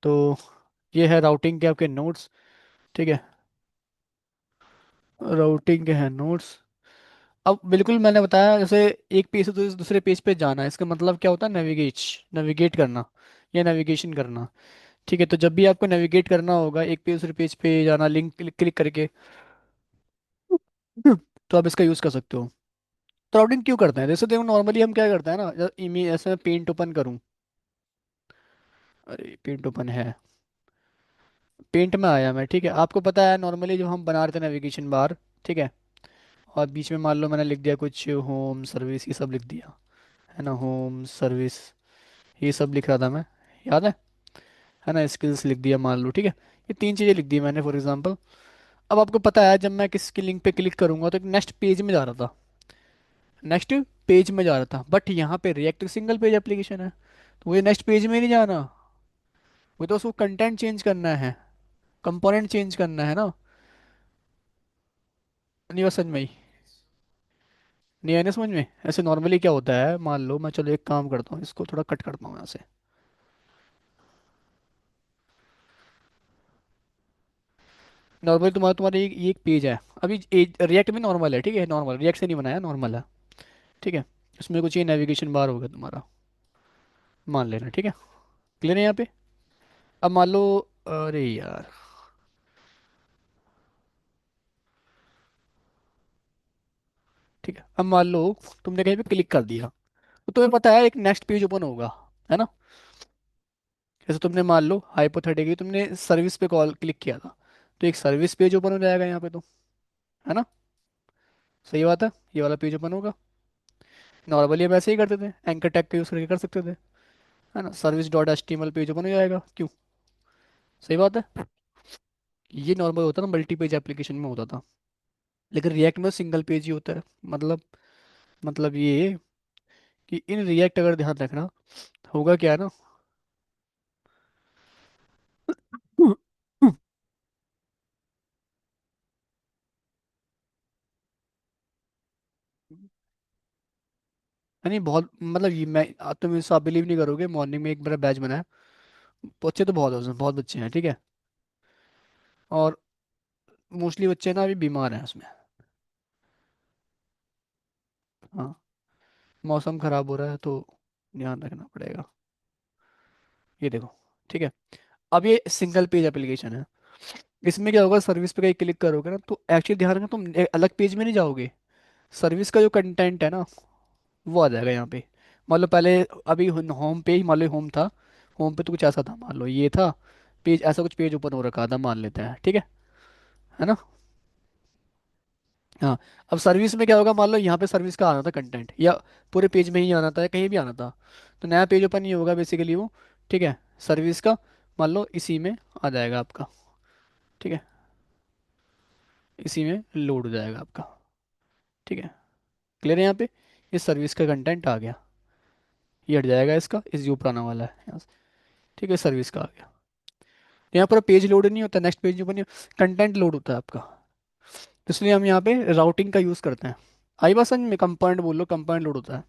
तो ये है राउटिंग के आपके नोट्स। ठीक है, राउटिंग के हैं नोट्स। अब बिल्कुल मैंने बताया, जैसे एक पेज से दूसरे पेज पे जाना है, इसका मतलब क्या होता है? नेविगेट करना या नेविगेशन करना। ठीक है, तो जब भी आपको नेविगेट करना होगा एक पेज दूसरे पेज पे जाना, लिंक क्लिक क्लिक करके, तो आप इसका यूज़ कर सकते हो। तो राउटिंग क्यों करते हैं? जैसे देखो नॉर्मली हम क्या करते हैं ना, जब इमेज ऐसे मैं पेंट ओपन करूँ, अरे पेंट ओपन है, पेंट में आया मैं, ठीक है। आपको पता है नॉर्मली जब हम बना रहे थे नेविगेशन बार, ठीक है, और बीच में मान लो मैंने लिख दिया कुछ होम सर्विस, ये सब लिख दिया, है ना, होम सर्विस, ये सब लिख रहा था मैं, याद है ना, स्किल्स लिख दिया मान लो, ठीक है। ये तीन चीज़ें लिख दी मैंने फॉर एग्जांपल। अब आपको पता है जब मैं किसी लिंक पे क्लिक करूंगा तो एक नेक्स्ट पेज में जा रहा था, नेक्स्ट पेज में जा रहा था, बट यहाँ पे रिएक्ट सिंगल पेज एप्लीकेशन है, तो वो नेक्स्ट पेज में नहीं जाना, वो तो उसको कंटेंट चेंज करना है, कंपोनेंट चेंज करना है ना। नहीं बस समझ में ही नहीं आने समझ में। ऐसे नॉर्मली क्या होता है, मान लो मैं, चलो एक काम करता हूँ, इसको थोड़ा कट करता हूँ यहाँ से। नॉर्मली तुम्हारा तुम्हारा ये एक पेज है, अभी रिएक्ट में नॉर्मल है, ठीक है, नॉर्मल रिएक्ट से नहीं बनाया, नॉर्मल है, ठीक है। इसमें कुछ ये नेविगेशन बार होगा तुम्हारा, मान लेना, ठीक है। क्लियर है यहाँ पे? अब मान लो, अरे यार, ठीक है, अब मान लो तुमने कहीं पे क्लिक कर दिया, तो तुम्हें पता है एक नेक्स्ट पेज ओपन होगा, है ना। जैसे तुमने मान लो हाइपोथेटिकली तुमने सर्विस पे कॉल क्लिक किया था, तो एक सर्विस पेज ओपन हो जाएगा यहाँ पे तो, है ना। सही बात है, ये वाला पेज ओपन होगा। नॉर्मली हम ऐसे ही करते थे, एंकर टैग का यूज़ करके कर सकते थे, है ना। Service dot H T M L page open हो जाएगा, क्यों? सही बात है। ये नॉर्मल होता ना, मल्टी पेज एप्लीकेशन में होता था, लेकिन रिएक्ट में सिंगल पेज ही होता है। मतलब ये कि इन रिएक्ट अगर ध्यान रखना, होगा क्या है ना, नहीं बहुत, मतलब ये मैं, तुम इस आप बिलीव नहीं करोगे, मॉर्निंग में एक मेरा बैच बना है, बच्चे तो बहुत है उसमें, बहुत बच्चे हैं, ठीक है। और मोस्टली बच्चे ना अभी बीमार हैं उसमें। हाँ, मौसम खराब हो रहा है तो ध्यान रखना पड़ेगा। ये देखो, ठीक है। अब ये सिंगल पेज एप्लीकेशन है, इसमें क्या होगा, सर्विस पे कहीं क्लिक करोगे ना तो एक्चुअली ध्यान रखना, तुम एक अलग पेज में नहीं जाओगे, सर्विस का जो कंटेंट है ना वो आ जाएगा यहाँ पे। मान लो पहले, अभी होम पे ही मान लो होम था, होम पे तो कुछ ऐसा था, मान लो ये था पेज, ऐसा कुछ पेज ओपन हो रखा था मान लेते हैं, ठीक है ना। हाँ, अब सर्विस में क्या होगा, मान लो यहाँ पे सर्विस का आना था कंटेंट, या पूरे पेज में ही आना था या कहीं भी आना था, तो नया पेज ओपन नहीं होगा बेसिकली वो, ठीक है। सर्विस का मान लो इसी में आ जाएगा आपका, ठीक है, इसी में लोड हो जाएगा आपका, ठीक है। क्लियर है यहाँ पे? इस सर्विस का कंटेंट आ गया, ये हट जाएगा इसका, इस जो पुराना वाला है यहाँ से, ठीक है, सर्विस का आ गया। यहाँ पर पेज लोड नहीं होता, नेक्स्ट पेज ओपन नहीं, कंटेंट लोड होता है आपका, तो इसलिए हम यहाँ पे राउटिंग का यूज़ करते हैं। आई बात समझ में? कंपाउंड बोल लो, कंपाउंड लोड होता है,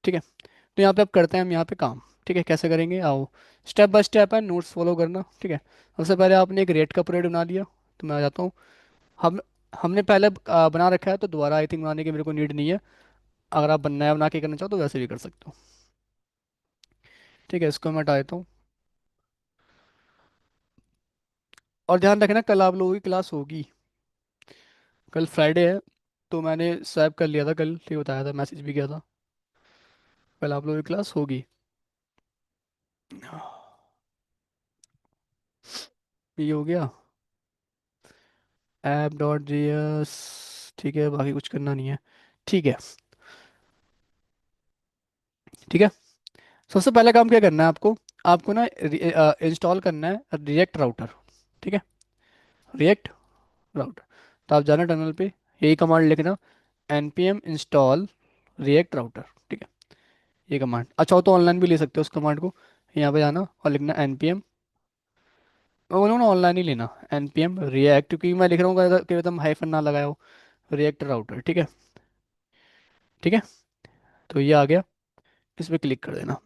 ठीक है। तो यहाँ पे अब करते हैं हम यहाँ पे काम, ठीक है। कैसे करेंगे, आओ, स्टेप बाय स्टेप है, नोट्स फॉलो करना, ठीक है। सबसे पहले आपने एक रेट का पीरियड बना लिया, तो मैं आ जाता हूँ। हम हमने पहले बना रखा है, तो दोबारा आई थिंक बनाने की मेरे को नीड नहीं है। अगर आप नया बना के करना चाहो तो वैसे भी कर सकते हो, ठीक है। इसको मैं हटा देता हूँ। और ध्यान रखना कल आप लोगों की क्लास होगी, कल फ्राइडे है, तो मैंने स्वैप कर लिया था कल, ठीक बताया था, मैसेज भी किया था, कल आप लोगों की क्लास होगी। ये हो गया, ऐप डॉट जी एस, ठीक है, बाकी कुछ करना नहीं है, ठीक है, ठीक है। सबसे पहला काम क्या करना है आपको, आपको ना इंस्टॉल करना है रिएक्ट राउटर, ठीक है, रिएक्ट राउटर। तो आप जाना टर्मिनल पे, यही कमांड लिखना, npm इंस्टॉल रिएक्ट राउटर, ठीक है। ये कमांड अच्छा हो तो ऑनलाइन भी ले सकते हो उस कमांड को, यहाँ पे जाना और लिखना npm, मैं बोलूँ ना ऑनलाइन ही लेना, npm रिएक्ट, क्योंकि मैं लिख रहा हूँ कि तुम हाइफन ना लगाए हो, रिएक्ट राउटर, ठीक है, ठीक है। तो ये आ गया, इस पर क्लिक कर देना,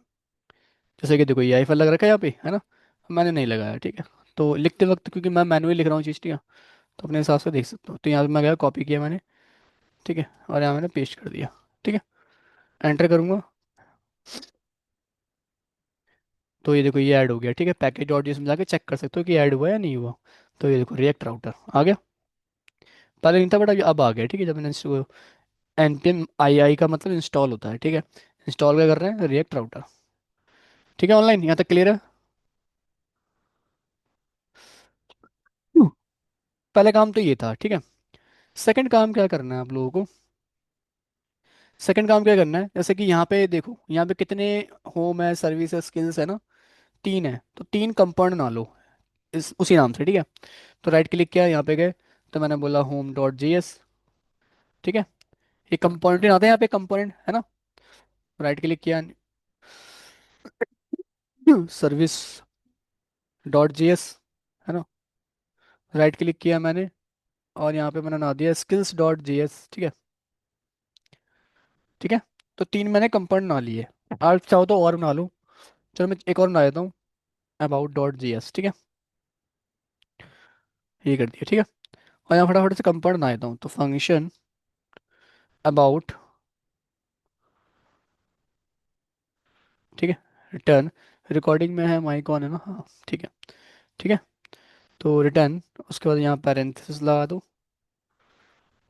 जैसे कि देखो ये आईफल लग रखा है यहाँ पे, है ना, मैंने नहीं लगाया, ठीक है। तो लिखते वक्त क्योंकि मैं मैनुअली लिख रहा हूँ चीज़, ठीक है, तो अपने हिसाब से देख सकता हूँ। तो यहाँ पे मैं गया, कॉपी किया मैंने, ठीक है, और यहाँ मैंने पेस्ट कर दिया, ठीक है। एंटर करूँगा तो ये देखो ये ऐड हो गया, ठीक है। पैकेज डॉट जेएस में जाके चेक कर सकते हो कि ऐड हुआ या नहीं हुआ। तो ये देखो रिएक्ट राउटर आ गया, पहले नहीं था बट अब आ गया, ठीक है। जब मैंने npm आई का मतलब इंस्टॉल होता है, ठीक है। इंस्टॉल क्या कर रहे हैं, रिएक्ट राउटर, ठीक है। ऑनलाइन यहाँ तक क्लियर है। हम्म। पहले काम तो ये था, ठीक है। सेकंड काम क्या करना है आप लोगों को, सेकंड काम क्या करना है, जैसे कि यहाँ पे देखो, यहाँ पे कितने होम है, सर्विस है, स्किल्स है ना, तीन है। तो तीन कंपाउंड ना लो इस उसी नाम से, ठीक है। तो राइट क्लिक किया, यहाँ पे गए, तो मैंने बोला होम डॉट जी एस, ठीक है। ये कंपोनेंट आते हैं यहाँ पे, कंपोनेंट है ना। राइट क्लिक किया, सर्विस डॉट जी एस, है ना। राइट क्लिक किया मैंने, और यहाँ पे मैंने बना दिया स्किल्स डॉट जी एस, ठीक है, ठीक है। तो तीन मैंने कंपोनेंट बना लिए। आप चाहो तो और बना लूँ, चलो मैं एक और बना देता हूँ, अबाउट डॉट जी एस, ठीक है। ये कर दिया, ठीक है। और यहाँ फटाफट से कंपाउंड बना देता हूँ, तो फंक्शन अबाउट, ठीक है, रिटर्न, रिकॉर्डिंग में है, माइक ऑन है ना, हाँ ठीक है, ठीक है। तो रिटर्न, उसके बाद यहाँ पैरेंथेसिस लगा दो,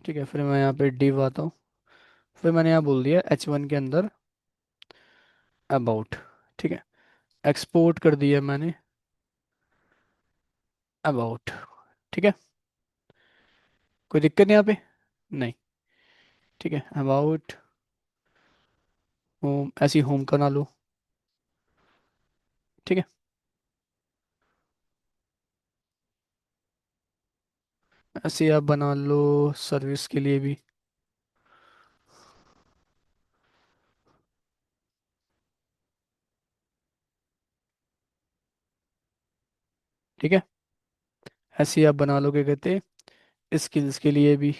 ठीक है। फिर मैं यहाँ पे डिव आता हूँ, फिर मैंने यहाँ बोल दिया H1 के अंदर अबाउट, ठीक है। एक्सपोर्ट कर दिया मैंने अबाउट, ठीक है। कोई दिक्कत नहीं यहाँ पे, नहीं, ठीक है। अबाउट होम, ऐसी होम का ना लो, ठीक है। ऐसे आप बना लो सर्विस के लिए भी, ठीक है। ऐसे आप बना लो, क्या कहते, स्किल्स के लिए भी,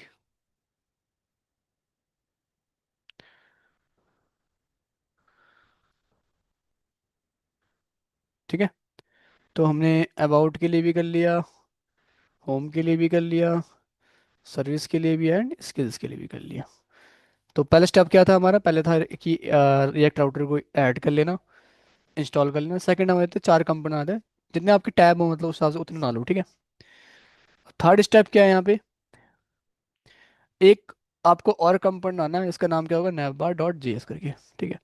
ठीक है। तो हमने अबाउट के लिए भी कर लिया, होम के लिए भी कर लिया, सर्विस के लिए भी एंड स्किल्स के लिए भी कर लिया। तो पहला स्टेप क्या था हमारा, पहले था कि रिएक्ट राउटर को ऐड कर लेना, इंस्टॉल कर लेना। सेकंड हमारे थे चार कंपोनेंट आते हैं, जितने आपके टैब हो मतलब उस हिसाब से उतने ना लो, ठीक है। थर्ड स्टेप क्या है यहाँ पे, एक आपको और कंपोनेंट आना है, इसका नाम क्या होगा, navbar डॉट जेएस करके, ठीक है।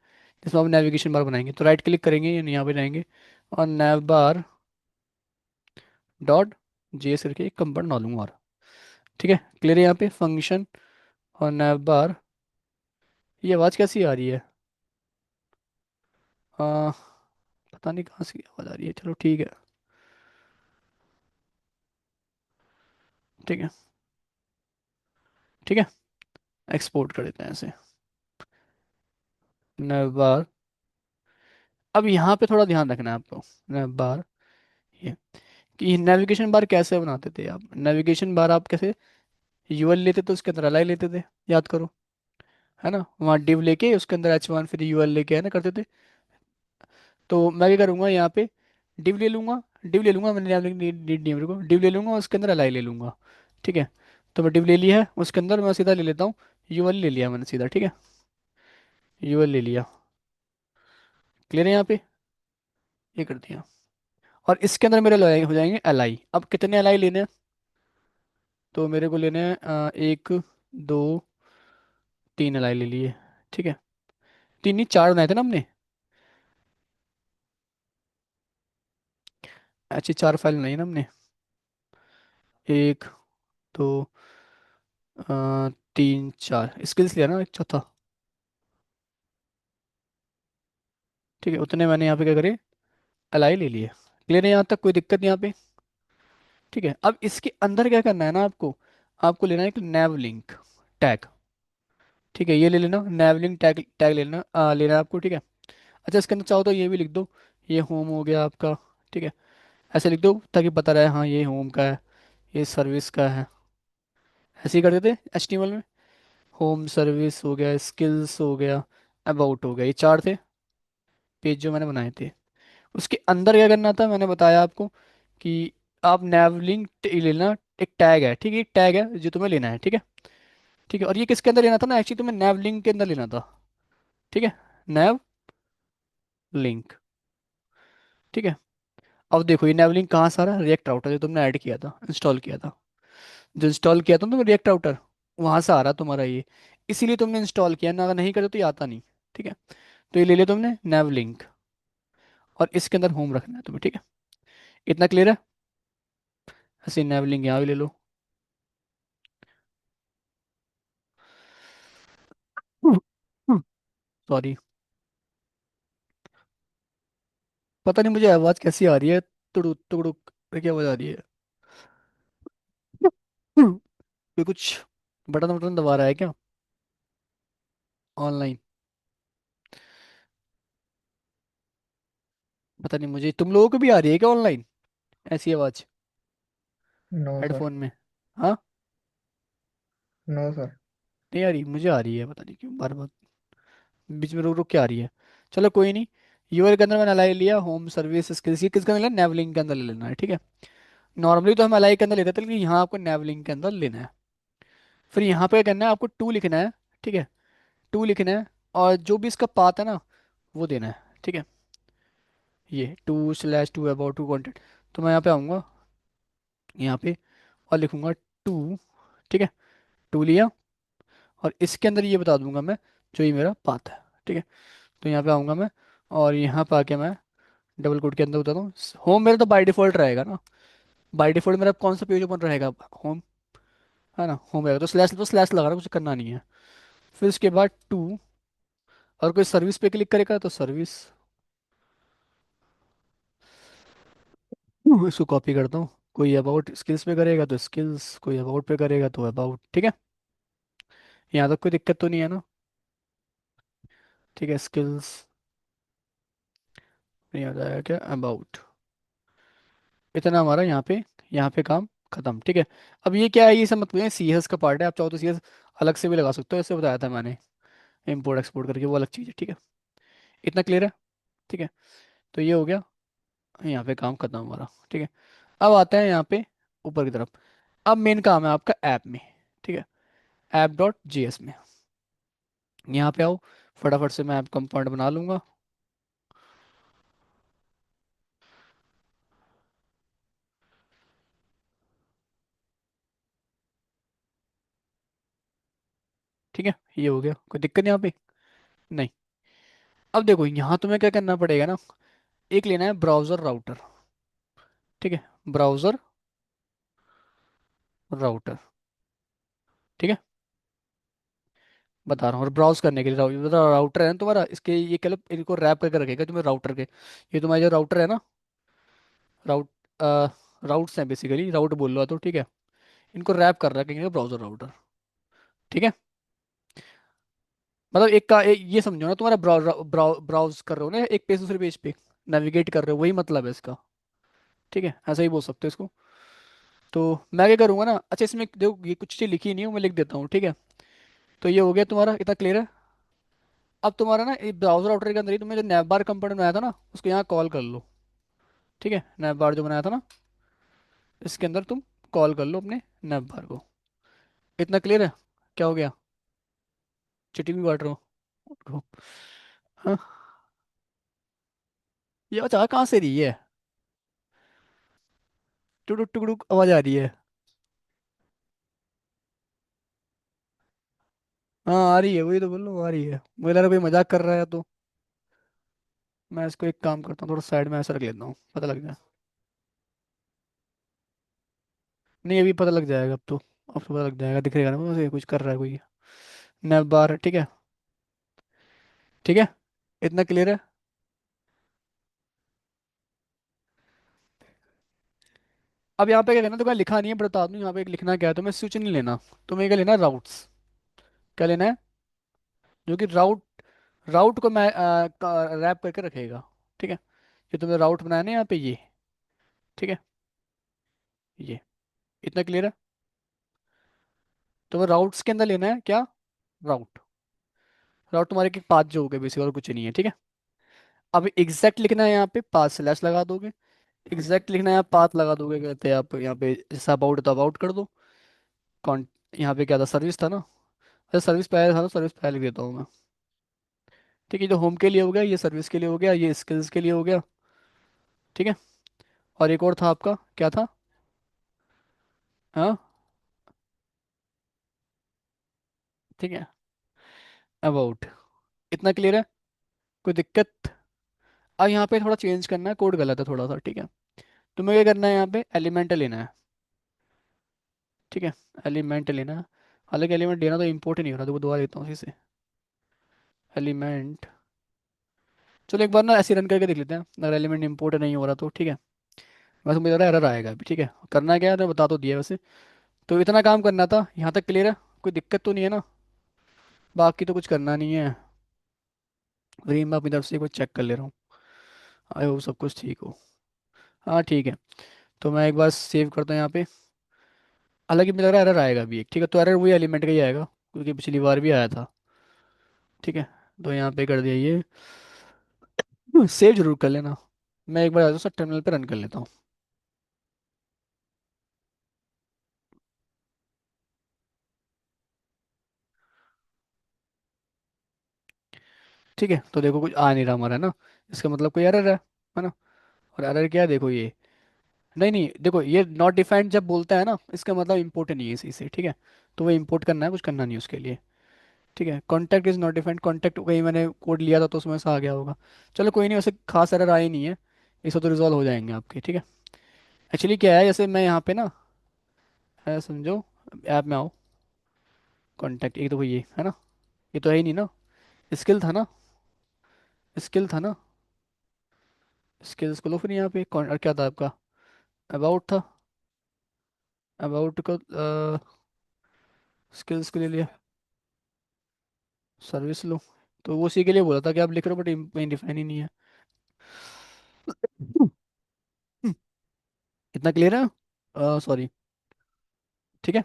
जिसमें आप नेविगेशन बार बनाएंगे, तो राइट क्लिक करेंगे यानी यहाँ पे जाएंगे, और navbar डॉट जेएस करके एक कंपोनेंट डालूंगा और, ठीक है। क्लियर है यहाँ पे फंक्शन और navbar। ये आवाज़ कैसी आ रही है, आ, पता नहीं कहाँ से आवाज़ आ रही है, चलो ठीक है, ठीक है, ठीक है। एक्सपोर्ट कर देते हैं ऐसे, navbar। अब यहाँ पे थोड़ा ध्यान रखना है आपको, navbar, ये कि नेविगेशन बार कैसे बनाते थे आप, नेविगेशन बार आप कैसे यूएल लेते तो उसके अंदर अलाई लेते थे, याद करो, है ना। वहाँ डिव लेके उसके अंदर H1 फिर यूएल लेके, है ना, करते थे। तो मैं क्या करूँगा यहाँ पे, डिव ले लूँगा, डिव ले लूँगा, मैंने नीड नीड नहीं है मेरे को, डिव ले लूँगा उसके अंदर अलाई ले लूँगा, ठीक है। तो मैं डिव ले लिया है, उसके अंदर मैं सीधा ले लेता हूँ यूएल ले लिया मैंने सीधा, ठीक है। यूएल ले लिया, क्लियर है यहाँ पे, ये कर दिया। और इसके अंदर मेरे हो जाएंगे अलाई। अब कितने अलाई लेने हैं, तो मेरे को लेने हैं एक, दो, तीन अलाई ले लिए, ठीक है। तीन नहीं, चार बनाए थे ना हमने, अच्छी चार फाइल बनाई है ना हमने, एक, दो, तीन, चार, स्किल्स लिया ना एक चौथा, ठीक है। उतने मैंने यहाँ पे क्या करे, अलाई ले लिए, क्लियर है यहाँ तक, कोई दिक्कत नहीं यहाँ पे, ठीक है। अब इसके अंदर क्या करना है ना आपको, आपको लेना है एक नैव लिंक टैग, ठीक है। ये ले लेना नैव लिंक टैग, टैग लेना लेना है आपको, ठीक है। अच्छा इसके अंदर चाहो तो ये भी लिख दो, ये होम हो गया आपका, ठीक है। ऐसे लिख दो ताकि पता रहे हाँ ये होम का है, ये सर्विस का है, ऐसे ही कर देते HTML में। होम, सर्विस हो गया, स्किल्स हो गया, अबाउट हो गया, ये चार थे पेज जो मैंने बनाए थे। उसके अंदर क्या करना था, मैंने बताया आपको कि आप नैवलिंक लेना। एक टैग है, ठीक है, एक टैग है जो तुम्हें लेना है, ठीक है। ठीक है, और ये किसके अंदर लेना था ना, एक्चुअली तुम्हें नैवलिंक के अंदर लेना था। ठीक है, नैव लिंक। ठीक है। अब देखो ये नैवलिंक कहाँ से आ रहा है, रिएक्ट राउटर जो तुमने ऐड किया था, इंस्टॉल किया था। जो इंस्टॉल किया था ना तुमने रिएक्ट राउटर, वहां से आ रहा तुम्हारा ये। इसीलिए तुमने इंस्टॉल किया ना, अगर नहीं करे तो ये आता नहीं। ठीक है। तो ये ले लिया तुमने नैवलिंक, और इसके अंदर होम रखना है तुम्हें, ठीक है। इतना क्लियर है। ऐसे नैवलिंक यहाँ भी ले लो। सॉरी, पता नहीं मुझे आवाज कैसी आ रही है, तुड़ुक तुड़ुक क्या आवाज आ रही है। कोई कुछ बटन बटन दबा रहा है क्या ऑनलाइन? पता नहीं मुझे, तुम लोगों को भी आ रही है क्या ऑनलाइन ऐसी आवाज नो सर। हेडफोन में? हाँ। No sir. नहीं आ रही, मुझे आ रही है, पता नहीं क्यों बार बार बीच में रुक रुक के आ रही है। चलो कोई नहीं। यूआर के अंदर मैंने अलाई लिया, होम सर्विस स्किल्स ये किसके अंदर लेना, नेवलिंक के अंदर ले लेना है, ठीक है। नॉर्मली तो हम अलाई के अंदर लेते थे, लेकिन यहाँ आपको नेवलिंक के अंदर लेना है। फिर यहाँ पे क्या करना है, आपको टू लिखना है, ठीक है। टू लिखना है, और जो भी इसका पाथ है ना वो देना है, ठीक है। ये टू/2 अबाउट टू कंटेंट। तो मैं यहाँ पे आऊँगा, यहाँ पे, और लिखूंगा टू। ठीक है, टू लिया, और इसके अंदर ये बता दूंगा मैं जो ये मेरा पाथ है, ठीक है। तो यहाँ पे आऊँगा मैं, और यहाँ पे आके मैं डबल कोट के अंदर बताता हूँ। होम मेरा तो बाय डिफॉल्ट रहेगा ना। बाय डिफॉल्ट मेरा कौन सा पेज ओपन रहेगा, होम, है ना, होम रहेगा। तो स्लैश लगा रहा, कुछ करना नहीं है। फिर उसके बाद टू, और कोई सर्विस पे क्लिक करेगा तो सर्विस, इसको कॉपी करता हूँ। कोई अबाउट स्किल्स पे करेगा तो स्किल्स, कोई अबाउट पे करेगा तो अबाउट, ठीक है। यहाँ तक कोई दिक्कत तो नहीं है ना? ठीक है, स्किल्स नहीं आ जाएगा क्या, अबाउट। इतना हमारा यहाँ पे काम खत्म, ठीक है। अब ये क्या है, ये सब मत पूछे, सीएस का पार्ट है। आप चाहो तो सीएस अलग से भी लगा सकते हो, ऐसे बताया था मैंने, इंपोर्ट एक्सपोर्ट करके, वो अलग चीज़ है, ठीक है। इतना क्लियर है, ठीक है। तो ये हो गया, यहाँ पे काम खत्म हमारा, ठीक है। अब आते हैं यहाँ पे ऊपर की तरफ। अब मेन काम है आपका ऐप में, ठीक है, app.js में। यहाँ पे आओ, फटाफट से मैं ऐप कंपोनेंट बना लूंगा। ठीक है, ये हो गया, कोई दिक्कत यहाँ पे नहीं। अब देखो यहाँ तुम्हें क्या करना पड़ेगा ना, एक लेना है ब्राउजर राउटर, ठीक है, ब्राउजर राउटर, ठीक है। बता रहा हूँ, और ब्राउज करने के लिए राउटर है ना तुम्हारा, इसके ये कह लो, इनको रैप करके रखेगा तुम्हें राउटर के। ये तुम्हारा जो राउटर है ना, राउट राउट्स हैं बेसिकली, राउट बोल लो तो, ठीक है। इनको रैप कर रखेंगे ब्राउजर राउटर, ठीक है। मतलब ये समझो ना, तुम्हारा ब्राउज कर रहे हो ना एक पेज दूसरे पेज पे, नेविगेट कर रहे हो, वही मतलब है इसका, ठीक है, ऐसा ही बोल सकते हो इसको। तो मैं क्या करूंगा ना, अच्छा इसमें देखो ये कुछ चीज़ लिखी नहीं हूँ, मैं लिख देता हूँ, ठीक है। तो ये हो गया तुम्हारा, इतना क्लियर है। अब तुम्हारा ना ब्राउजर राउटर के अंदर ही तुमने जो नैव बार कंपोनेंट बनाया था ना, उसको यहाँ कॉल कर लो, ठीक है। नैव बार जो बनाया था ना, इसके अंदर तुम कॉल कर लो अपने नैव बार को। इतना क्लियर है। क्या हो गया, चिट्ठी भी बांट रहा हूँ। हाँ, ये अच्छा कहाँ से रही है, टुडुक टुकड़ुक आवाज आ रही है। हाँ आ रही है, वही तो बोल रहा हूँ, आ रही है। मुझे लगा कोई मजाक कर रहा है, तो मैं इसको एक काम करता हूँ, थोड़ा साइड में ऐसा रख लेता हूँ, पता लग जाए। नहीं अभी पता लग जाएगा, अब तो पता लग जाएगा, दिखेगा ना मुझे कुछ कर रहा है कोई। नैव बार, ठीक है, ठीक है। इतना क्लियर है। अब यहाँ पे क्या करना, तो मैं लिखा नहीं है, बता दूँ यहाँ पे एक लिखना क्या है, तो मैं स्विच नहीं लेना। तुम्हें क्या लेना है, राउट्स। क्या लेना है, जो कि राउट, राउट को मैं रैप करके रखेगा, ठीक है। ये तुम्हें राउट बनाया ना यहाँ पे, ये, ठीक है, ये। इतना क्लियर है। तुम्हें राउट्स के अंदर लेना है क्या, राउट। राउट तुम्हारे के पाथ जो हो गए बेसिक, और कुछ नहीं है, ठीक है। अब एग्जैक्ट लिखना है यहाँ पे, पाथ स्लैश लगा दोगे। एग्जैक्ट लिखना है, यहाँ पाथ लगा दोगे, कहते हैं आप यहाँ पे जैसा अबाउट तो अबाउट कर दो। कौन, यहाँ पे क्या था, सर्विस था ना। अरे सर्विस पहले था, तो सर्विस पहले लिख देता हूँ मैं। ठीक है, जो होम के लिए हो गया, ये सर्विस के लिए हो गया, ये स्किल्स के लिए हो गया। ठीक है। और एक और था आपका, क्या था? हाँ। ठीक है, अबाउट। इतना क्लियर है? कोई दिक्कत? अब यहाँ पे थोड़ा चेंज करना है, कोड गलत है थोड़ा सा, ठीक है। तुम्हें क्या करना है, यहाँ पे एलिमेंट लेना है। ठीक है, एलिमेंट लेना है। हालांकि एलिमेंट लेना तो इम्पोर्ट ही नहीं हो रहा, तो दोबारा लेता हूँ इसी से। एलिमेंट। चलो एक बार ना ऐसे रन करके देख लेते हैं, अगर एलिमेंट इम्पोर्ट नहीं हो रहा तो ठीक है। वैसे मुझे लग रहा है एरर आएगा अभी, ठीक है। करना क्या है तो बता तो दिया वैसे। तो इतना काम करना था, यहाँ तक क्लियर है? कोई दिक्कत तो नहीं है ना? बाकी तो कुछ करना नहीं है। वही मैं अपनी तरफ से एक बार चेक कर ले रहा हूँ। आई होप सब कुछ ठीक हो। हाँ ठीक है। तो मैं एक बार सेव करता हूँ यहाँ पे। हालांकि मुझे लग रहा है एरर आएगा अभी एक, ठीक है। तो एरर वही एलिमेंट का ही आएगा, क्योंकि पिछली बार भी आया था। ठीक है। तो यहाँ पे कर दिया ये। सेव जरूर कर लेना। मैं एक बार आ जाऊँ टर्मिनल पे, रन कर लेता हूँ। ठीक है, तो देखो कुछ आ नहीं रहा हमारा, है ना। इसका मतलब कोई एरर है ना। और एरर क्या है, देखो ये। नहीं नहीं, देखो ये नॉट डिफाइंड जब बोलता है ना, इसका मतलब इम्पोर्ट नहीं है इसी से, ठीक है। तो वो इम्पोर्ट करना है, कुछ करना नहीं है उसके लिए। ठीक है, contact is not defined, contact कहीं मैंने कोड लिया था तो उसमें से आ गया होगा। चलो कोई नहीं, वैसे खास एरर आई नहीं है। इसको तो रिजॉल्व हो जाएंगे आपके, ठीक है। एक्चुअली क्या है, जैसे मैं यहाँ पे ना, समझो, ऐप में आओ। कॉन्टैक्ट एक तो ये है ना, ये तो है ही नहीं ना। स्किल था ना, स्किल था ना। स्किल्स को लो फिर यहाँ पे और क्या था आपका? अबाउट था। अबाउट को स्किल्स को ले लिया। सर्विस लो। तो वो उसी के लिए बोला था कि आप लिख रहे हो, बट कहीं डिफाइन ही नहीं है। इतना क्लियर है? सॉरी। ठीक है।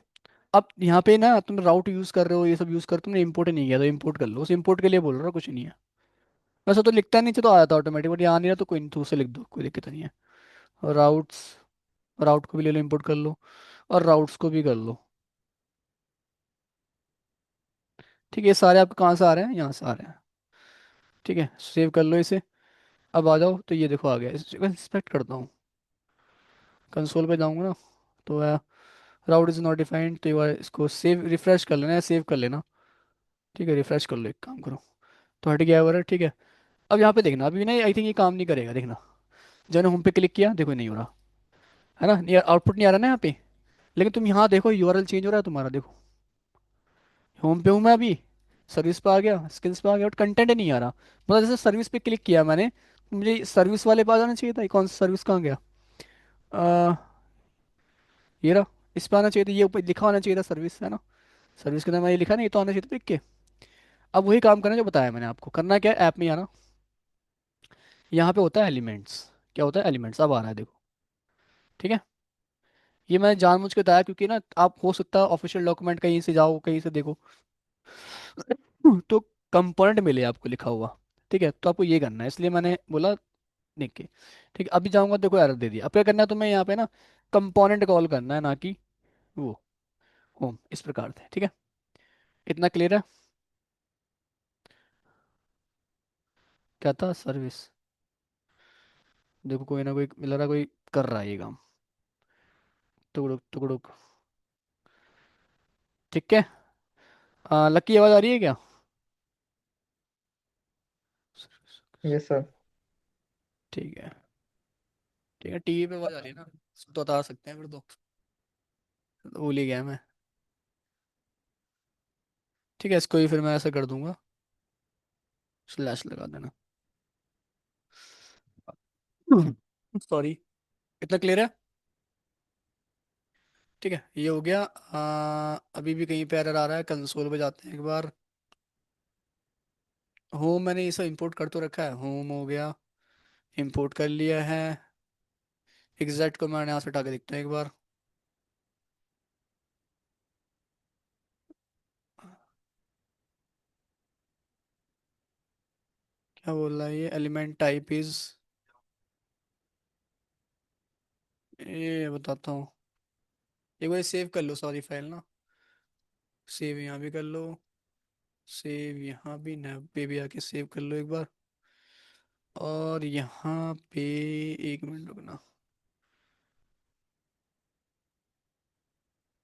अब यहाँ पे ना तुम राउट यूज कर रहे हो, ये सब यूज कर, तुमने इंपोर्ट नहीं किया, तो इंपोर्ट कर लो, उस इंपोर्ट के लिए बोल रहा हूँ, कुछ नहीं है। वैसे तो लिखता नीचे तो आया था ऑटोमेटिक, बट यहाँ नहीं रहा तो कोई नहीं, तो उसे लिख दो, कोई दिक्कत नहीं है। और राउट्स, राउट को भी ले लो, इंपोर्ट कर लो। और राउट्स को भी कर लो। ठीक है, ये सारे आपके कहाँ से आ रहे हैं, यहाँ से आ रहे हैं। ठीक है, सेव कर लो इसे। अब आ जाओ, तो ये देखो आ गया, इसको इंस्पेक्ट करता हूँ। कंसोल पे जाऊँगा ना, तो राउट इज नॉट डिफाइंड, तो ये बार इसको सेव रिफ्रेश कर लेना, या सेव कर लेना। ठीक है, रिफ्रेश कर लो, एक काम करो। तो हट गया है, ठीक है। अब यहाँ पे देखना, अभी नहीं, आई थिंक ये काम नहीं करेगा, देखना। जब होम पे क्लिक किया, देखो नहीं हो रहा, है ना, ये आउटपुट नहीं आ रहा ना यहाँ पे। लेकिन तुम यहाँ देखो, यूआरएल चेंज हो रहा है तुम्हारा, देखो। होम पे हूँ मैं अभी, सर्विस पे आ गया, स्किल्स पे आ गया, बट कंटेंट नहीं आ रहा। मतलब जैसे सर्विस पे क्लिक किया मैंने, मुझे सर्विस वाले पे आ जाना चाहिए था, ये कौन सा सर्विस कहाँ गया? आ, ये रहा। इस पे आना चाहिए था, ये ऊपर लिखा होना चाहिए था सर्विस, है ना। सर्विस के नाम ये लिखा नहीं, ये तो आना चाहिए था लिख के। अब वही काम करना जो बताया मैंने आपको, करना क्या है, ऐप में ही आना। यहाँ पे होता है एलिमेंट्स। क्या होता है, एलिमेंट्स, अब आ रहा है देखो। ठीक है। ये मैंने जानबूझ के बताया, क्योंकि ना आप हो सकता है ऑफिशियल डॉक्यूमेंट कहीं से जाओ, कहीं से देखो, तो कंपोनेंट मिले आपको लिखा हुआ। ठीक है, तो आपको ये करना है, इसलिए मैंने बोला लिख के। ठीक है, अभी जाऊंगा, देखो एरर दे दिया। अब क्या करना है तुम्हें, यहाँ पे ना कंपोनेंट कॉल करना है, ना कि वो होम, इस प्रकार से, ठीक है। इतना क्लियर है? क्या था, सर्विस। देखो कोई ना कोई मिल रहा, कोई कर रहा है ये काम। टुकड़ुक टुकड़ुक। ठीक है। लकी आवाज आ रही है क्या? Yes sir. ठीक है। ठीक है, टीवी पे आवाज आ रही है ना, तो बता सकते हैं फिर तो भूल ही गया मैं। ठीक है, इसको ही फिर मैं ऐसा कर दूंगा, स्लैश लगा देना। सॉरी। इतना क्लियर है? ठीक है, ये हो गया। अभी भी कहीं पे एरर आ रहा है, कंसोल पे जाते हैं एक बार। होम मैंने ये सब इंपोर्ट कर तो रखा है, होम हो गया, इंपोर्ट कर लिया है। एग्जैक्ट को मैंने यहाँ से हटा के देखते हैं एक बार। क्या बोल रहा है ये, एलिमेंट टाइप इज, ये बताता हूँ। एक बार सेव कर लो सारी फाइल ना, सेव यहाँ भी कर लो, सेव यहाँ भी, नैब पे भी आके सेव कर लो एक बार। और यहाँ पे, एक मिनट रुकना।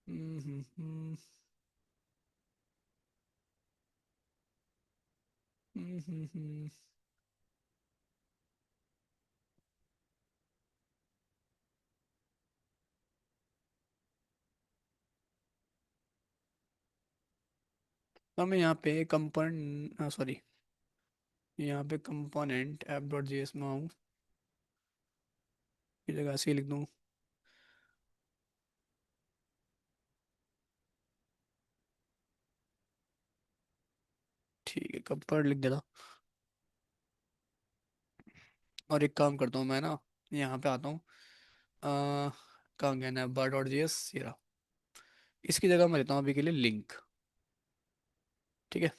हम्म हम्म हम्म हम्म। अब मैं यहाँ पे कंपोनेंट, सॉरी, यहाँ पे component app dot G S में आऊँ, ये जगह ऐसे ही लिख दूँ। ठीक है, कंपोनेंट लिख देता। और एक काम करता हूँ मैं ना, यहाँ पे आता हूँ। कहाँ गया, ना बार डॉट जी एस, ये रहा। इसकी जगह मैं लेता हूँ अभी के लिए लिंक। ठीक है।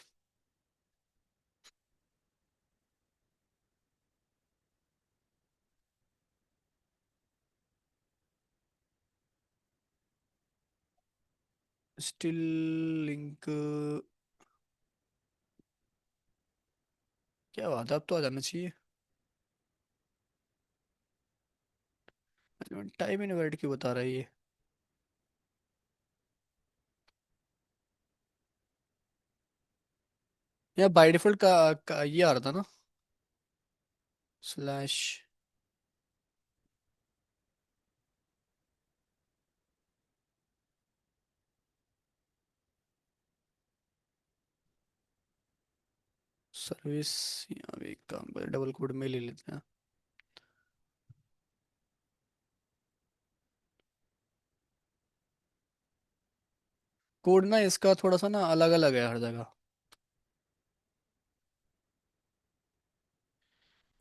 स्टिल लिंक, क्या बात है, अब तो आ जाना चाहिए। टाइम इनवर्ट क्यों बता रहा है ये। यहाँ बाय डिफॉल्ट का ये आ रहा था ना, स्लैश। सर्विस, यहाँ भी एक काम कर, डबल कोड में ले लेते हैं। कोड ना इसका थोड़ा सा ना अलग अलग है हर जगह।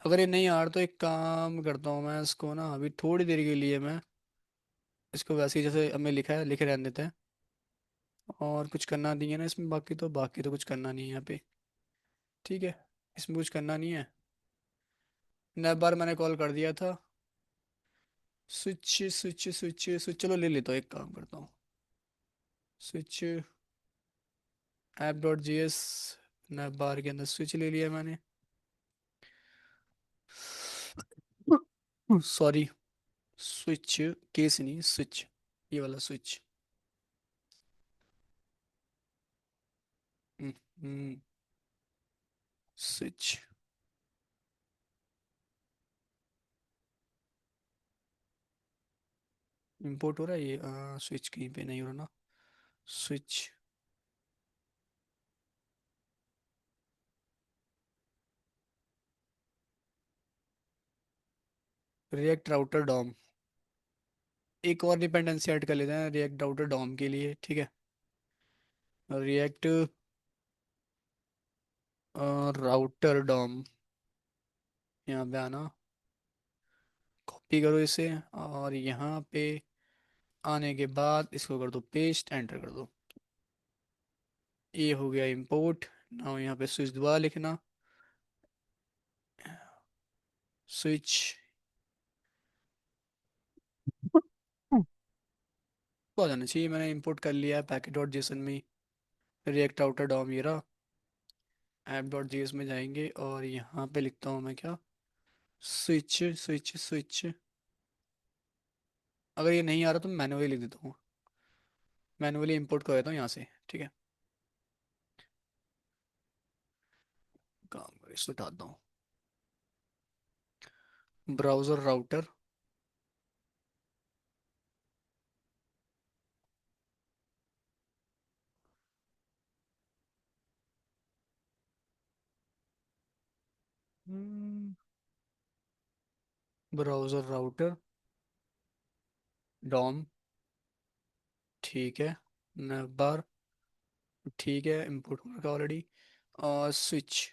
अगर ये नहीं आ रहा तो एक काम करता हूँ मैं, इसको ना अभी थोड़ी देर के लिए मैं इसको वैसे ही जैसे हमें लिखा है लिखे रहने देते हैं। और कुछ करना नहीं है ना इसमें, बाकी तो कुछ करना नहीं है यहाँ पे। ठीक है, इसमें कुछ करना नहीं है। नए बार मैंने कॉल कर दिया था। स्विच चलो ले लेता हूँ, एक काम करता हूँ। Switch app dot G S, नए बार के अंदर स्विच ले लिया मैंने। सॉरी, स्विच, केस नहीं, स्विच, ये वाला स्विच। स्विच इंपोर्ट हो रहा है ये, स्विच कहीं पे नहीं हो रहा ना। स्विच, रिएक्ट राउटर डॉम, एक और डिपेंडेंसी ऐड कर लेते हैं रिएक्ट राउटर डॉम के लिए। ठीक है, रिएक्ट राउटर डॉम, यहाँ पे आना, कॉपी करो इसे, और यहाँ पे आने के बाद इसको कर दो पेस्ट, एंटर कर दो। ये हो गया इंपोर्ट। नाउ यहाँ पे स्विच दोबारा लिखना, स्विच। तो आ जाना चाहिए, मैंने इंपोर्ट कर लिया है पैकेट डॉट जेसन में। रिएक्ट राउटर डॉम ये रहा। ऐप डॉट जेएस में जाएंगे और यहाँ पे लिखता हूँ मैं क्या, स्विच। अगर ये नहीं आ रहा तो मैं मैन्युअली लिख देता हूँ, मैन्युअली इंपोर्ट कर देता हूँ यहाँ से। ठीक है, काम कर इसको हटाता हूँ। Browser router, browser router DOM, ठीक है। बार, ठीक है, इंपोर्ट हो रखा ऑलरेडी। और स्विच,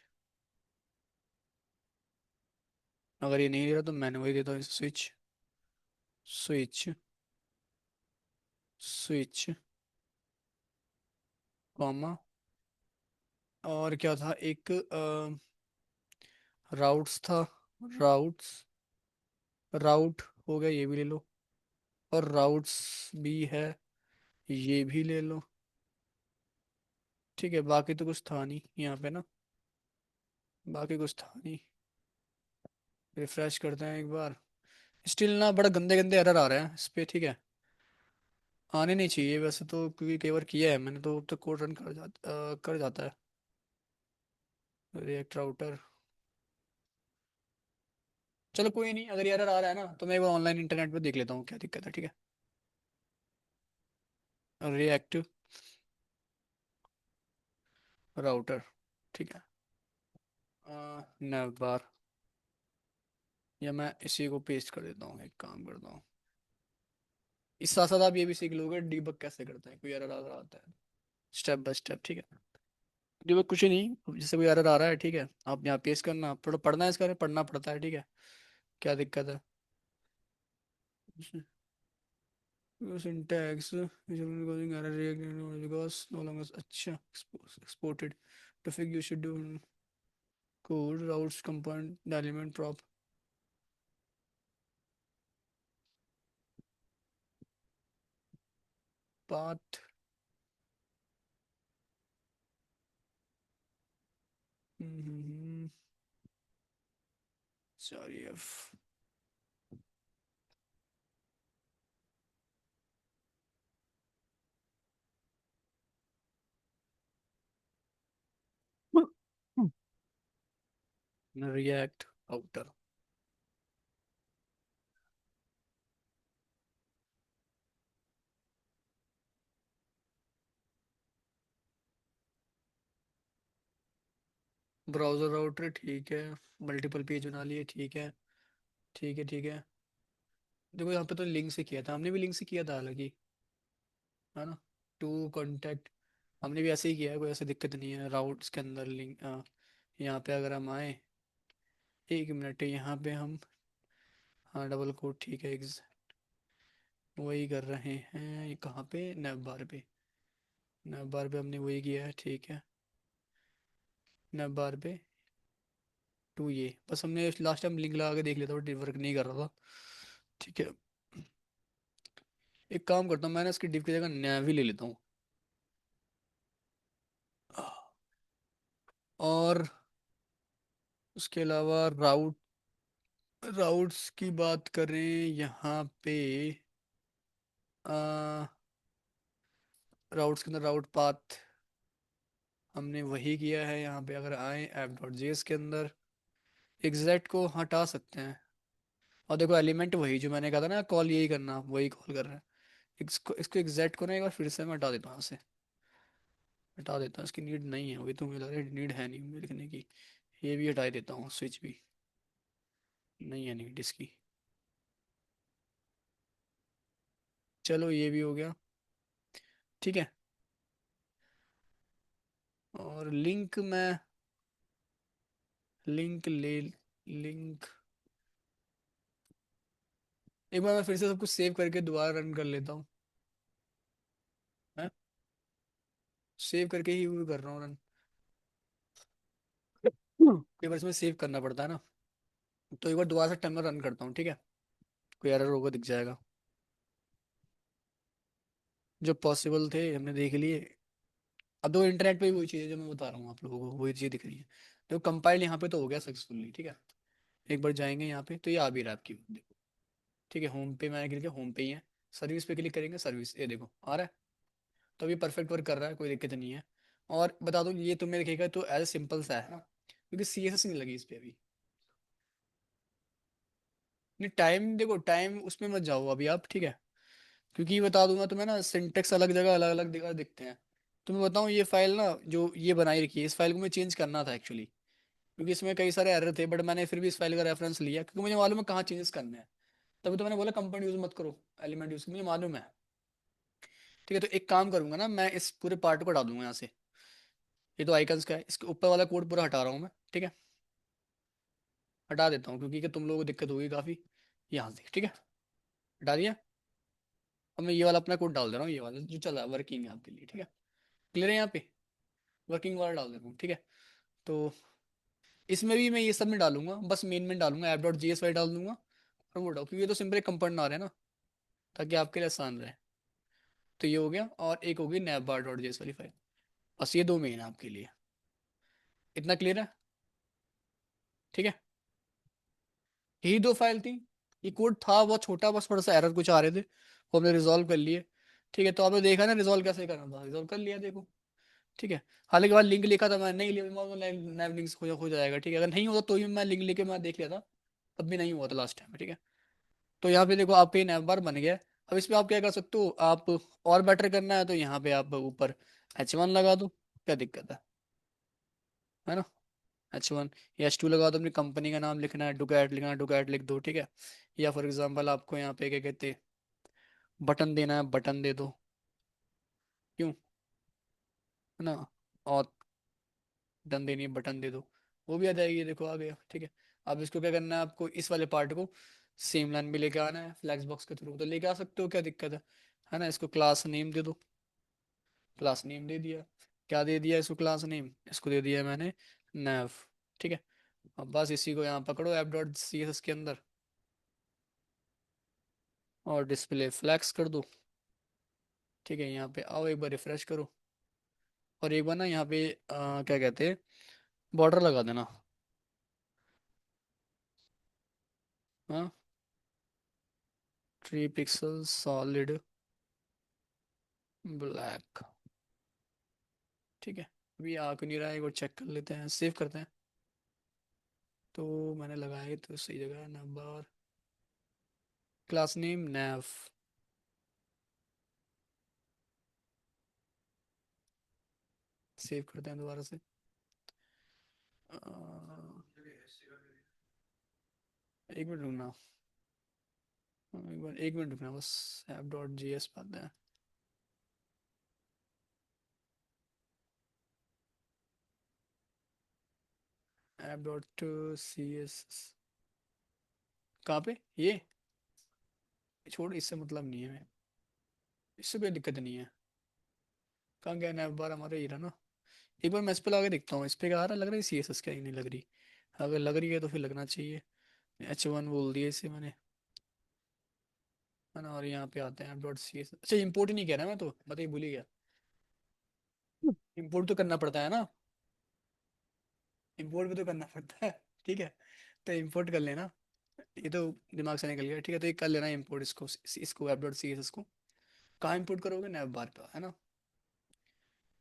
अगर ये नहीं दे रहा तो मैन्युअली देता हूँ स्विच, स्विच, स्विच, कॉमा। और क्या था एक, राउट्स था, राउट्स, राउट हो गया, ये भी ले लो। और राउट्स भी है, ये भी ले लो। ठीक है, बाकी तो कुछ था नहीं यहाँ पे ना, बाकी कुछ था नहीं। रिफ्रेश करते हैं एक बार। स्टिल ना बड़ा गंदे गंदे एरर आ रहे हैं इस पे, ठीक है। आने नहीं चाहिए वैसे तो, क्योंकि कई बार किया है मैंने तो कोड रन कर जाता है। React router. चलो कोई नहीं, अगर एरर आ रहा है ना तो मैं एक बार ऑनलाइन इंटरनेट पे देख लेता हूँ क्या दिक्कत है, ठीक है। रिएक्ट राउटर, ठीक है। नैव बार, या मैं इसी को पेस्ट कर देता हूँ, एक काम करता हूँ। इस साथ साथ आप ये भी सीख लोगे डीबग कैसे करते हैं, कोई एरर आ रहा आता है, स्टेप बाय स्टेप, ठीक है। डीबग कुछ ही नहीं, जैसे कोई एरर आ रहा है, ठीक है, आप यहाँ पेस्ट करना, थोड़ा पढ़ना है इसका, पढ़ना पड़ता है, ठीक है। क्या दिक्कत है, syntax is causing error because no longer अच्छा exported to fix you should do code routes component element prop path। sorry F react outer। Browser router ठीक है, मल्टीपल पेज बना लिए, ठीक है, ठीक है, ठीक है। देखो यहाँ पे तो लिंक से किया था, हमने भी लिंक से किया था हालांकि, है ना। टू कांटेक्ट, हमने भी ऐसे ही किया है, कोई ऐसी दिक्कत नहीं है राउट्स के अंदर लिंक। यहाँ पे अगर हम आए, एक मिनट, यहाँ पे हम, हाँ डबल कोड ठीक है, वही कर रहे हैं। ये कहाँ पे, नैब बार पे, नैब बार पे हमने वही किया है, ठीक है। नैब बार पे टू, ये बस हमने लास्ट टाइम लिंक लगा के देख लिया था, बट वर्क नहीं कर रहा था, ठीक है। एक काम करता हूँ, मैं ना इसकी डिव की जगह नैव ही ले लेता हूँ। और उसके अलावा राउट्स की बात करें यहाँ पे, राउट्स के अंदर राउट पाथ हमने वही किया है। यहाँ पे अगर आए ऐप डॉट जेएस के अंदर, एग्जैक्ट को हटा सकते हैं। और देखो एलिमेंट वही जो मैंने कहा था ना, कॉल यही करना, वही कॉल कर रहा है। इसको एग्जैक्ट को ना एक बार फिर से मैं हटा देता हूँ यहाँ से, हटा देता हूँ, इसकी नीड नहीं है, वही तो मुझे लग रहा है नीड है नहीं मुझे लिखने की। ये भी हटा ही देता हूँ, स्विच भी नहीं है नीड इसकी। चलो ये भी हो गया, ठीक है। और लिंक मैं, लिंक ले, लिंक, एक बार मैं फिर से सब कुछ सेव करके दोबारा रन कर लेता हूँ। मैं सेव करके ही वो कर रहा हूँ रन, कई बार इसमें सेव करना पड़ता है ना। तो एक बार दोबारा से टाइमर रन करता हूँ, ठीक है। कोई एरर होगा दिख जाएगा। जो पॉसिबल थे हमने देख लिए। अब दो इंटरनेट पे भी वही चीज़ है जो मैं बता रहा हूँ आप लोगों को, वही चीज़ दिख रही है। तो कंपाइल यहाँ पे तो हो गया सक्सेसफुली, ठीक है। एक बार जाएंगे यहाँ पे तो ये आ भी रहा है आपकी, देखो, ठीक है। होम पे मैंने क्लिक किया, होम पे ही है। सर्विस पे क्लिक करेंगे, सर्विस, ये देखो आ रहा है। तो अभी परफेक्ट वर्क कर रहा है, कोई दिक्कत नहीं है। और बता दो ये तुम्हें दिखेगा तो एज सिंपल सा है ना, क्योंकि सीएसएस नहीं लगी इस पे अभी। नहीं टाइम, देखो टाइम उसमें मत जाओ अभी आप, ठीक है। क्योंकि बता दूंगा तुम्हें ना, सिंटेक्स अलग जगह अलग अलग जगह दिखते हैं। तो मैं बताऊँ, ये फाइल ना जो ये बनाई रखी है, इस फाइल को मैं चेंज करना था एक्चुअली, क्योंकि इसमें कई सारे एरर थे, बट मैंने फिर भी इस फाइल का रेफरेंस लिया क्योंकि मुझे मालूम है कहाँ चेंजेस करने हैं। तभी तो मैंने बोला कंपाउंड यूज मत करो, एलिमेंट यूज, मुझे मालूम है। ठीक है, तो एक काम करूंगा ना, मैं इस पूरे पार्ट को हटा दूंगा यहाँ से। ये तो आइकन्स का है, इसके ऊपर वाला कोड पूरा हटा रहा हूँ मैं, ठीक है। हटा देता हूँ क्योंकि तुम लोगों को दिक्कत होगी काफ़ी यहाँ से, ठीक है। हटा दिया। अब मैं ये वाला अपना कोड डाल दे रहा हूँ, ये वाला जो चल रहा है वर्किंग है आपके लिए, ठीक है। क्लियर है यहाँ पे, वर्किंग वाला डाल दे रहा हूँ, ठीक है। तो इसमें भी मैं ये सब में डालूंगा, बस मेन में डालूंगा, app dot G S file डाल दूंगा और वो डाल, क्योंकि ये तो सिंपल कंपोनेंट आ रहे हैं ना, ताकि आपके लिए आसान रहे। तो ये हो गया, और एक होगी नैप बार डॉट जेएस वाली फाइल। बस ये दो मेन है आपके लिए। इतना क्लियर है? ठीक है। यही दो फाइल थी। ये कोड था बहुत छोटा, बस थोड़ा सा एरर कुछ आ रहे थे, वो हमने रिजॉल्व कर लिए। ठीक है, तो आपने देखा ना रिजॉल्व कैसे करना था, रिजॉल्व कर लिया देखो। ठीक है। हालांकि बाद लिंक लिखा था मैं, नहीं लिया, नैव लिंक हो जाएगा। ठीक है, अगर नहीं होता तो ही मैं लिंक लेके मैं देख लिया था, तब भी नहीं हुआ था लास्ट टाइम। ठीक है। तो यहाँ पे देखो आपका ये नैव बार बन गया है। अब इसमें आप क्या कर सकते हो, आप और बेटर करना है तो यहाँ पे आप ऊपर H1 लगा दो, क्या दिक्कत है ना। H1 या H2 लगा दो, अपनी कंपनी का नाम लिखना है, डुकैट लिखना है, डुकैट लिख दो। ठीक है। या फॉर एग्जांपल आपको यहाँ पे क्या कहते हैं, बटन देना है, बटन दे दो, क्यों, है ना। और बटन देनी है, बटन दे दो, वो भी आ जाएगी, देखो आ गया। ठीक है। अब इसको क्या करना है, आपको इस वाले पार्ट को सेम लाइन में लेके आना है, फ्लैक्स बॉक्स के थ्रू तो लेके आ सकते हो, क्या दिक्कत है ना। इसको क्लास नेम दे दो, क्लास नेम दे दिया। क्या दे दिया इसको क्लास नेम, इसको दे दिया मैंने नैव। ठीक है। अब बस इसी को यहाँ पकड़ो app dot C S S के अंदर, और डिस्प्ले फ्लैक्स कर दो। ठीक है, यहाँ पे आओ, एक बार रिफ्रेश करो, और एक बार ना यहाँ पे क्या कहते हैं, बॉर्डर लगा देना। हाँ, 3 पिक्सल सॉलिड ब्लैक। ठीक है। अभी आ क्यों नहीं रहा है, एक बार चेक कर लेते हैं, सेव करते हैं। तो मैंने लगाया तो सही जगह है, नंबर, क्लास नेम नैव। सेव करते हैं दोबारा से। एक मिनट रुकना, एक बार, एक मिनट रुकना बस, ऐप डॉट जी एस पाते हैं। ऐप डॉट सी एस, कहाँ पे ये, छोड़, इससे मतलब नहीं है, इससे कोई दिक्कत नहीं है। कहाँ गया नैप बार, हमारा ये रहा ना। एक बार मैं इस पे लगा के देखता हूँ, इस पे क्या आ रहा है, लग रहा है सी एस एस, क्या ही नहीं लग रही। अगर लग रही है तो फिर लगना चाहिए। H1 बोल दिया इसे मैंने, है ना। और यहाँ पे आते हैं ऐप डॉट सी एस, अच्छा इम्पोर्ट ही नहीं कह रहा मैं, तो बताइए भूल ही गया। इम्पोर्ट तो करना पड़ता है ना, इम्पोर्ट भी तो करना पड़ता है। ठीक है, तो इम्पोर्ट कर लेना। ये तो दिमाग से निकल गया। ठीक है, तो ये कर लेना इम्पोर्ट, इसको, इसको app dot C S S को। कहाँ इम्पोर्ट करोगे, नैप बार पे, है ना।